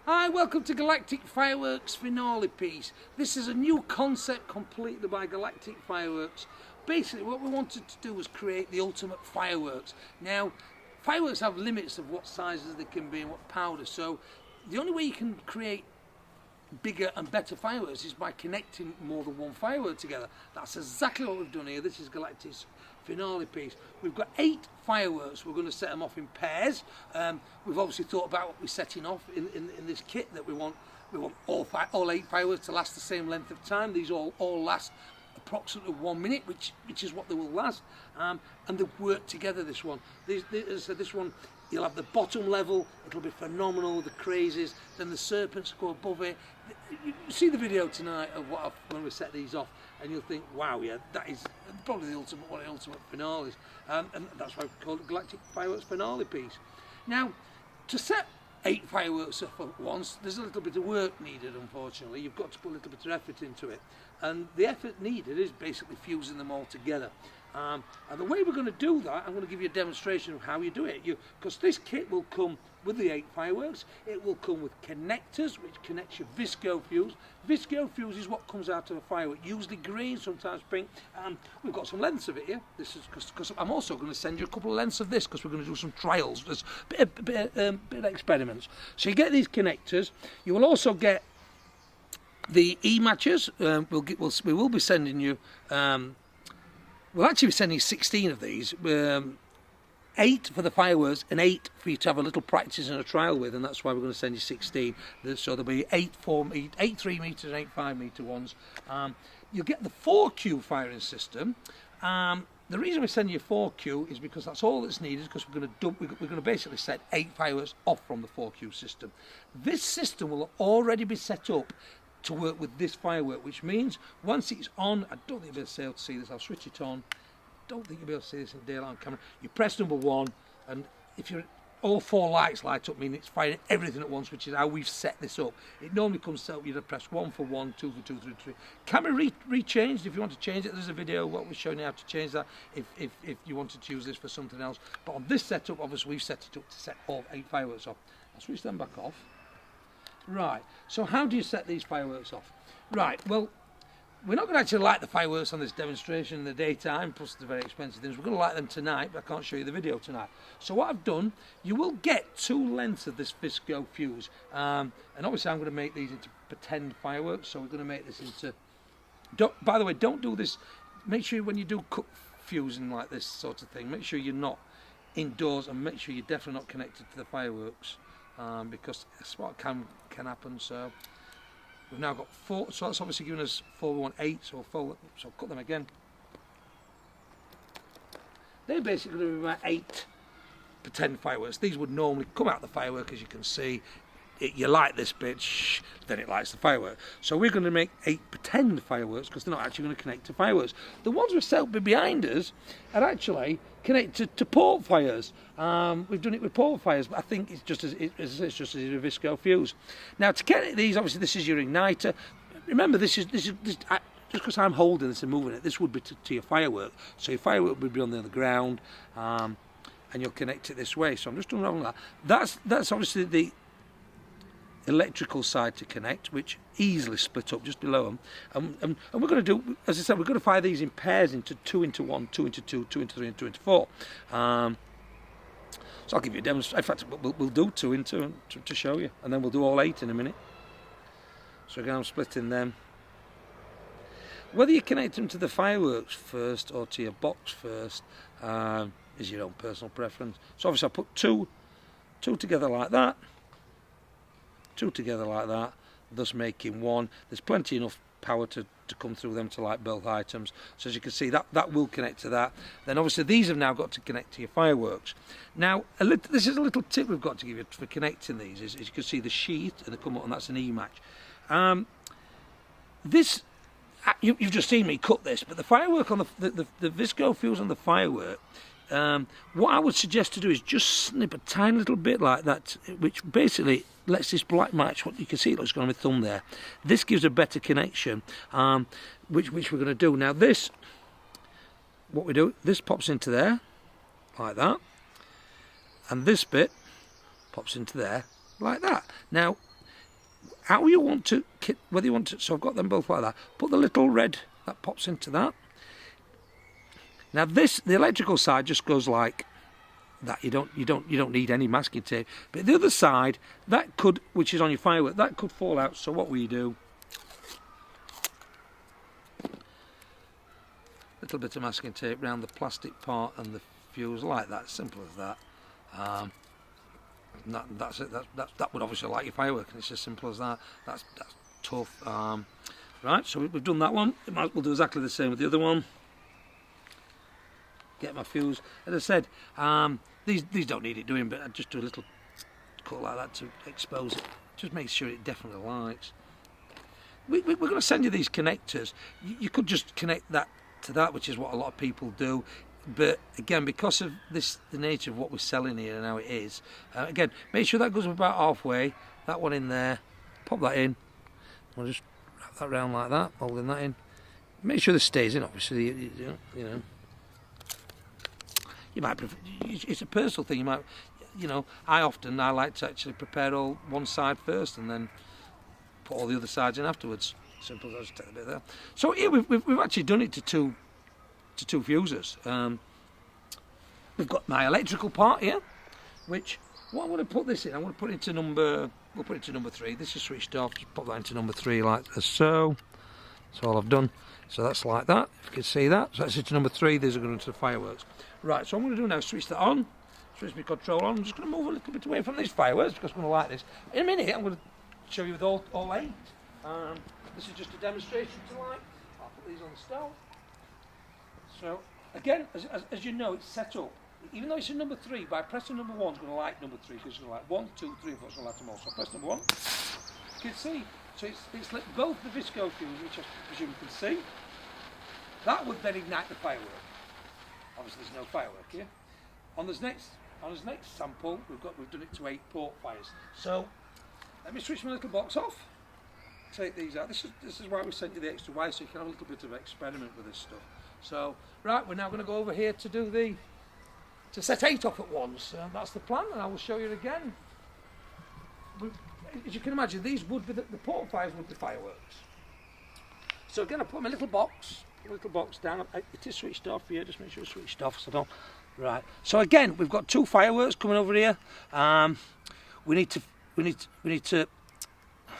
Hi, welcome to Galactic Fireworks finale piece. This is a new concept completely by Galactic Fireworks. Basically what we wanted to do was create the ultimate fireworks. Now, fireworks have limits of what sizes they can be and what powder, so the only way you can create bigger and better fireworks is by connecting more than one firework together. That's exactly what we've done here. This is Galactic's finale piece. We've got 8 fireworks. We're going to set them off in pairs. We've obviously thought about what we're setting off in this kit, that we want all 8 fireworks to last the same length of time. These all last approximately 1 minute, which is what they will last, and they work together. This one, this one, you'll have the bottom level, it'll be phenomenal, the crazies, then the serpents go above it. You see the video tonight of when we set these off, and you'll think, wow, yeah, that is probably the ultimate one of the ultimate finales, and that's why we call it Galactic Fireworks finale piece. Now, to set 8 fireworks off at once, there's a little bit of work needed, unfortunately. You've got to put a little bit of effort into it, and the effort needed is basically fusing them all together. And the way we're going to do that, I'm going to give you a demonstration of how you do it. Because this kit will come with the 8 fireworks. It will come with connectors, which connects your visco fuse. Visco fuse is what comes out of a firework, usually green, sometimes pink. We've got some lengths of it here. This is because I'm also going to send you a couple of lengths of this, because we're going to do some trials. There's a bit of experiments. So you get these connectors. You will also get the E-matches. We will be sending you. We'll actually be sending 16 of these, 8 for the fireworks and 8 for you to have a little practice and a trial with, and that's why we're going to send you 16. So there'll be 8 3 metres and 8 5 metre ones. You'll get the 4Q firing system. The reason we send you 4Q is because that's all that's needed, because we're going to basically set 8 fireworks off from the 4Q system. This system will already be set up to work with this firework, which means once it's on, I don't think you'll be able to see this, I'll switch it on, don't think you'll be able to see this in daylight on camera. You press number 1, and if you're all 4 lights light up, meaning it's firing everything at once, which is how we've set this up. It normally comes set up, you'd press 1 for 1, 2 for 2, 3 for 3. Can be re-changed if you want to change it. There's a video what we're showing you how to change that if you wanted to use this for something else. But on this setup, obviously we've set it up to set all 8 fireworks off. I'll switch them back off. Right, so how do you set these fireworks off? Right, well, we're not going to actually light the fireworks on this demonstration in the daytime, plus the very expensive things. We're going to light them tonight, but I can't show you the video tonight. So what I've done, you will get 2 lengths of this visco fuse. And obviously I'm going to make these into pretend fireworks, so we're going to make this into... By the way, don't do this. Make sure when you do cut fusing like this sort of thing, make sure you're not indoors, and make sure you're definitely not connected to the fireworks. Because that's what can happen. So we've now got 4, so that's obviously giving us 4, we want 8, so so cut them again. They're basically going to be about 8 pretend fireworks. These would normally come out the firework, as you can see. You light this bit, then it lights the firework. So we're going to make 8 pretend fireworks, because they're not actually going to connect to fireworks. The ones we've set up behind us are actually connected to port fires. We've done it with port fires, but I think it's just as a visco fuse. Now to get these, obviously this is your igniter. Remember, this just because I'm holding this and moving it, this would be to your firework. So your firework would be on the ground, and you'll connect it this way. So I'm just unraveling that. That's obviously the electrical side to connect, which easily split up just below them, and we're going to do, as I said, we're going to fire these in pairs into 2 into 1, 2 into 2, 2 into 3, and 2 into 4. So I'll give you a demonstration. In fact, we'll do 2 into to show you, and then we'll do all 8 in a minute. So again, I'm splitting them. Whether you connect them to the fireworks first or to your box first is your own personal preference. So obviously I put two together like that, 2 together like that, thus making 1. There's plenty enough power to come through them to light both items. So as you can see, that will connect to that. Then obviously these have now got to connect to your fireworks. Now this is a little tip we've got to give you for connecting these. Is you can see the sheath and the come up, and that's an E-match. This you've just seen me cut this, but the firework on the visco fuse on the firework. What I would suggest to do is just snip a tiny little bit like that, which basically lets this black match. What you can see, it looks good on my thumb there. This gives a better connection, which we're going to do. Now this, what we do, this pops into there, like that, and this bit pops into there, like that. Now, how you want to, whether you want to, so I've got them both like that. Put the little red that pops into that. Now this, the electrical side just goes like that. You don't need any masking tape. But the other side, that could, which is on your firework, that could fall out. So what we do, little bit of masking tape around the plastic part and the fuse like that. Simple as that. That's it. That would obviously light your firework, and it's as simple as that. That's tough. Right, so we've done that one. We'll do exactly the same with the other one. Get my fuse. As I said, these don't need it doing, but I just do a little cut like that to expose it. Just make sure it definitely lights. We're going to send you these connectors. You could just connect that to that, which is what a lot of people do. But again, because of this, the nature of what we're selling here and how it is, again, make sure that goes about halfway. That one in there, pop that in. We'll just wrap that round like that, holding that in. Make sure this stays in. Obviously, you know. You might prefer, it's a personal thing. You might, I like to actually prepare all one side first and then put all the other sides in afterwards. Simple. I'll just take a bit there. So here we've actually done it to two fuses. We've got my electrical part here, which what I'm going to put this in. I'm going to put it into number. We'll put it to number 3. This is switched off. Just pop that into number 3 like so. That's all I've done. So that's like that. If you can see that. So that's into number 3. These are going into the fireworks. Right. So what I'm going to do now is switch that on. Switch my control on. I'm just going to move a little bit away from these fireworks because I'm going to light this. In a minute, I'm going to show you with all 8. This is just a demonstration to light. I'll put these on the stove. So again, as you know, it's set up. Even though it's in number 3, by pressing number 1, it's going to light number 3 because it's going to light 1, 2, 3, 4. It's going to light them all. So press number 1. You can see. So it's lit both the visco fuse, which I presume you can see. That would then ignite the firework. Obviously, there's no firework here. On this next sample, we've done it to 8 port fires. So let me switch my little box off. Take these out. This is why we sent you the extra wire, so you can have a little bit of experiment with this stuff. So right, we're now going to go over here to set 8 off at once. That's the plan, and I will show you again. As you can imagine, these would be the port fires would be fireworks. So again, I put my little box down. It is switched off here. Just make sure it's switched off, so don't. Right. So again, we've got 2 fireworks coming over here. We need to.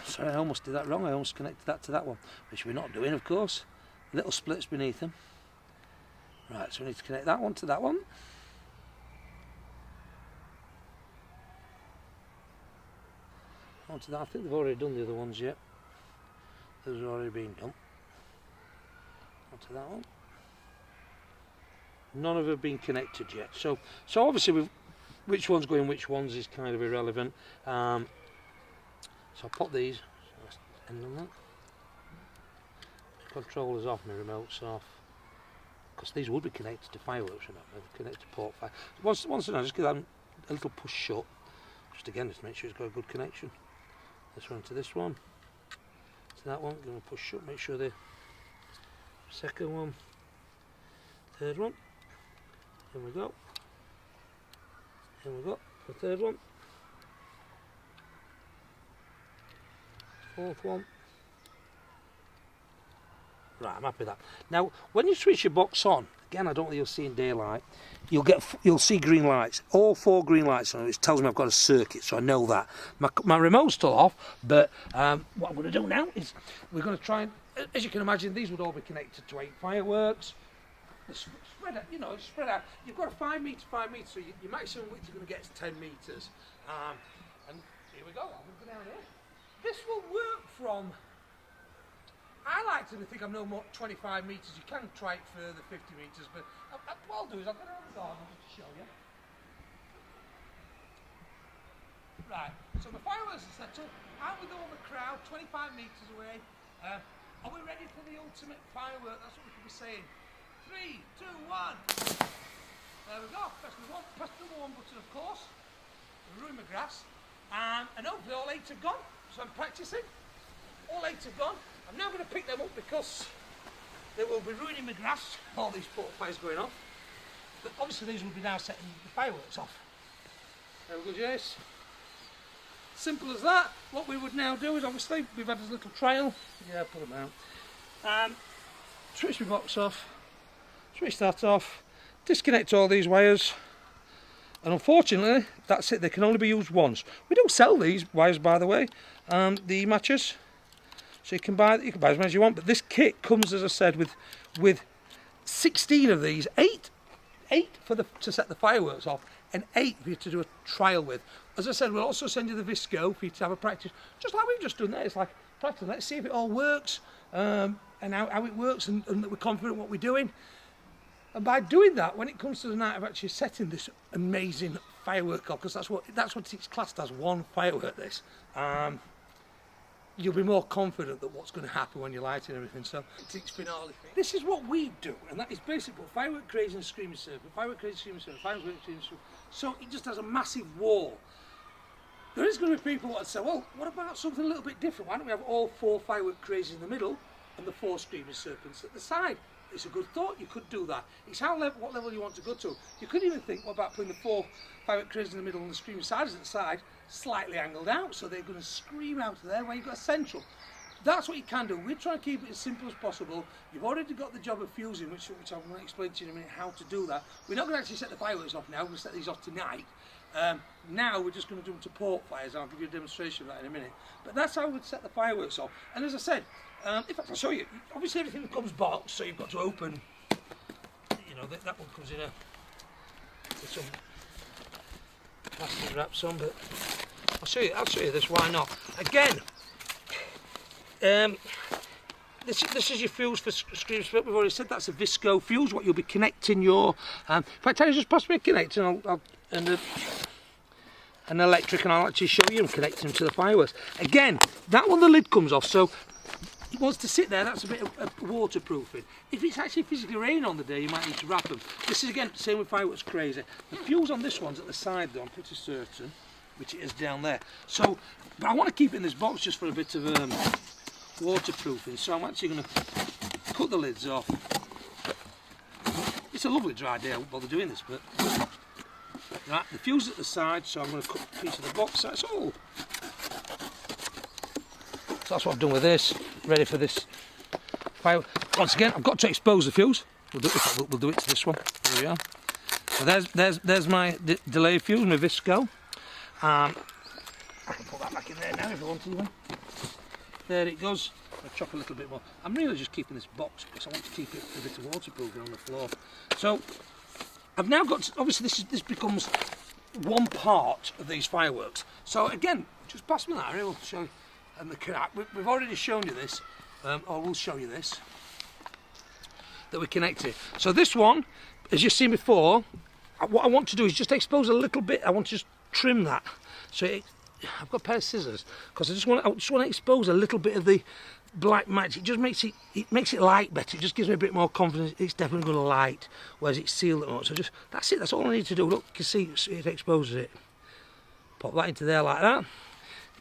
Sorry, I almost did that wrong. I almost connected that to that one, which we're not doing, of course. Little splits beneath them. Right. So we need to connect that one to that one. Onto that. I think they've already done the other ones yet. Those have already been done. Onto that one. None of them have been connected yet. So obviously, which one's going which ones is kind of irrelevant. So I'll pop these. End on that. My controller's off. My remote's off. Because these would be connected to fireworks, remember? They're connected to port fire. Once in a while, just give them a little push shut. Just again, just make sure it's got a good connection. This one to this one. To that one. Going to push shut. Make sure the second one. Third one. Here we go. Here we go. The third one. Fourth one. Right, I'm happy with that. Now, when you switch your box on, again, I don't think you'll see in daylight. You'll see green lights. All 4 green lights on it. It tells me I've got a circuit, so I know that. My remote's still off, but what I'm going to do now is we're going to try and, as you can imagine, these would all be connected to 8 fireworks. Spread out, spread out. You've got a 5 metre, so your maximum width you're going to get is 10 metres. And here we go. I'm going to go down here. This will work from. I like to think I'm no more 25 metres. You can try it further, 50 metres, but what I'll do is I'll go down the garden just to show you. Right, so the fireworks are set up. Out with all the crowd, 25 metres away. Are we ready for the ultimate firework? That's what we could be saying. 3, 2, 1. There we go. Press the number 1 button, of course. Ruin my grass. And hopefully all 8 have gone. So I'm practising. All 8 have gone. I'm now going to pick them up because they will be ruining my grass, all these port fires going off. But obviously these will be now setting the fireworks off. There we go, Jace. Simple as that. What we would now do is, obviously, we've had a little trial. Yeah, pull them out. Switch the box off. Switch that off. Disconnect all these wires. And unfortunately, that's it. They can only be used once. We don't sell these wires, by the way. The matches. So you can buy as many as you want. But this kit comes, as I said, with 16 of these. Eight to set the fireworks off, and 8 for you to do a trial with. As I said, we'll also send you the Visco for you to have a practice, just like we've just done there. It's like practice. Let's see if it all works, and how it works, and that we're confident what we're doing. And by doing that, when it comes to the night of actually setting this amazing firework off, because that's what it's classed as, one firework. This. You'll be more confident that what's going to happen when you light and everything. So it's finale. This is what we do, and that is basically firework crazy and screaming serpent, firework crazy, screaming serpent, firework crazy, screaming serpent. So it just has a massive wall. There is going to be people that say, well, what about something a little bit different? Why don't we have all 4 firework crazies in the middle and the 4 screaming serpents at the side? It's a good thought. You could do that. It's what level you want to go to. You could even think, what about putting the 4 firework crazies in the middle and the screaming siders at the side, slightly angled out, so they're going to scream out of there where you've got a central. That's what you can do. We're trying to keep it as simple as possible. You've already got the job of fusing, which I'm going to explain to you in a minute how to do that. We're not going to actually set the fireworks off now. We're going to set these off tonight. Now we're just going to do them to port fires. I'll give you a demonstration of that in a minute. But that's how we'd set the fireworks off. And as I said, in fact, I'll show you. Obviously, everything comes boxed, so you've got to open. You know, that one comes in with some plastic wraps on. But I'll show you this. Why not? Again, this is your fuse for screaming serpent. We've already said that's a Visco fuse. What you'll be connecting your. In fact, I'll just pass me a connector and an electric, and I'll actually show you them connecting them to the fireworks. Again, that one the lid comes off, so it wants to sit there. That's a bit of waterproofing. If it's actually physically raining on the day, you might need to wrap them. This is again same with fireworks crazy. The fuse on this one's at the side though, I'm pretty certain, which it is down there. So, but I want to keep it in this box just for a bit of waterproofing. So I'm actually going to cut the lids off. It's a lovely dry day. I won't bother doing this, but. Right, the fuse at the side, so I'm going to cut a piece of the box. That's all. So that's what I've done with this. Ready for this fire. Once again, I've got to expose the fuse. We'll do it to this one. There we are. So there's my delay fuse, my Visco. I can put that back in there now if I want to. There it goes. I'll chop a little bit more. I'm really just keeping this box because I want to keep it a bit of waterproofing on the floor. So. I've now got, obviously this becomes one part of these fireworks. So again, just pass me that, I will show you. And the connect, we've already shown you this, or we'll show you this, that we connected. So this one, as you've seen before, what I want to do is just expose a little bit. I want to just trim that. So I've got a pair of scissors, because I just want to expose a little bit of the black match. It just makes it light better. It just gives me a bit more confidence. It's definitely going to light, whereas it's sealed at the moment. So just that's it. That's all I need to do. Look, you can see it exposes it. Pop that into there like that.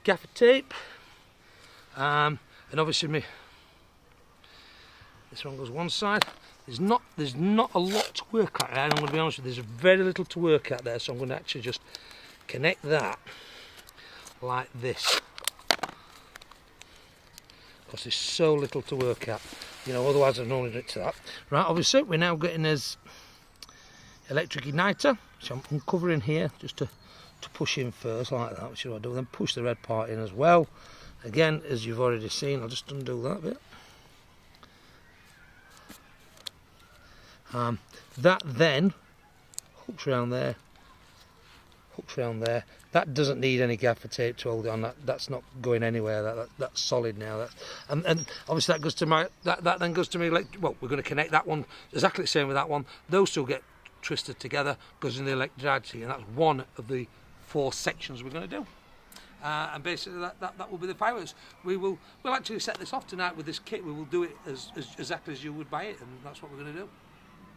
Gaffer tape, and obviously this one goes one side. There's not a lot to work at there. And I'm going to be honest with you. There's very little to work at there. So I'm going to actually just connect that like this. Because there's so little to work at, you know, otherwise I'd normally do it to that. Right, obviously we're now getting this electric igniter, which I'm uncovering here just to push in first like that, which is what I do. Then push the red part in as well. Again, as you've already seen, I'll just undo that bit. That then hooks around there, That doesn't need any gaffer tape to hold it on. That's not going anywhere. That's solid now. And obviously that goes to my that then goes to me. Like, well, we're going to connect that one exactly the same with that one. Those two get twisted together, goes in the electricity, and that's one of the 4 sections we're going to do. And basically that will be the fireworks. We'll actually set this off tonight with this kit. We will do it as exactly as you would buy it, and that's what we're going to do.